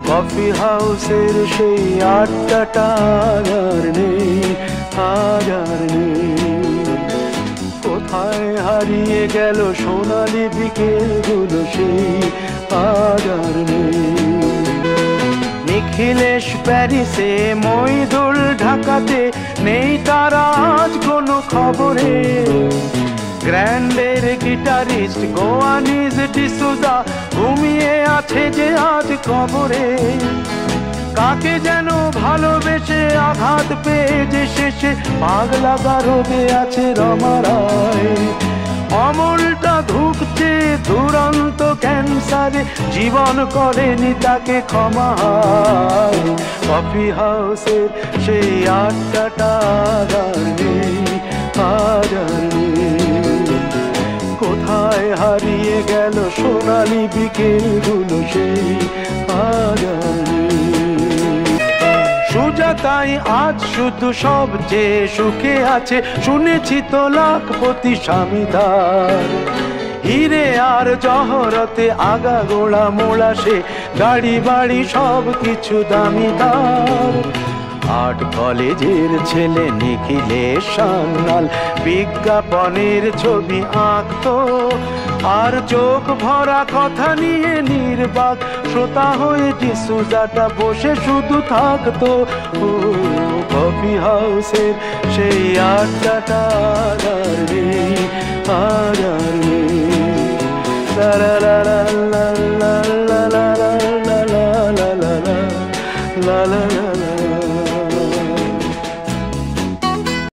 Coffee হাউসের সেই আড্ডাটা আর নেই, আজ আর নেই। কোথায় হারিয়ে গেল সোনালি বিকেলগুলো সেই, আজ আর নেই। নিখিলেশ প্যারিসে, মইদুল ঢাকাতে, নেই তারা আজ কোনো খবরে। গ্র্যান্ডের গিটারিস্ট গোয়ানিজ ডিসুজা ঘুমিয়ে আছে যে আজ কবরে। কাকে যেন ভালোবেসে আঘাত পেয়ে যে শেষে পাগলা গারদে আছে রমা রায়। অমলটা ধুকছে দুরন্ত ক্যান্সারে, জীবন করেনি তাকে ক্ষমা। কফি হাউসের সেই আড্ডাটা আর নেই, আজ আর নেই। কোথায় হারিয়ে গেল সোনালি বিকেলগুলো সেই, আজ আর নেই। সুজাতাই আজ শুধু সবচেয়ে সুখে আছে, শুনেছি তো লাখপতি স্বামী তার। হিরে আর জহরতে আগা গোড়া মোড়া সে, গাড়ি বাড়ি সব কিছু দামি তার। আর্ট কলেজের ছেলে নিখিলেশ সান্যাল বিজ্ঞাপনের ছবি আঁকতো, আর চোখ ভরা কথা নিয়ে নির্বাক শ্রোতা হয়ে ডিসুজাটা বসে শুধু থাকতো। ও কফি হাউসের সেই আড্ডাটা আর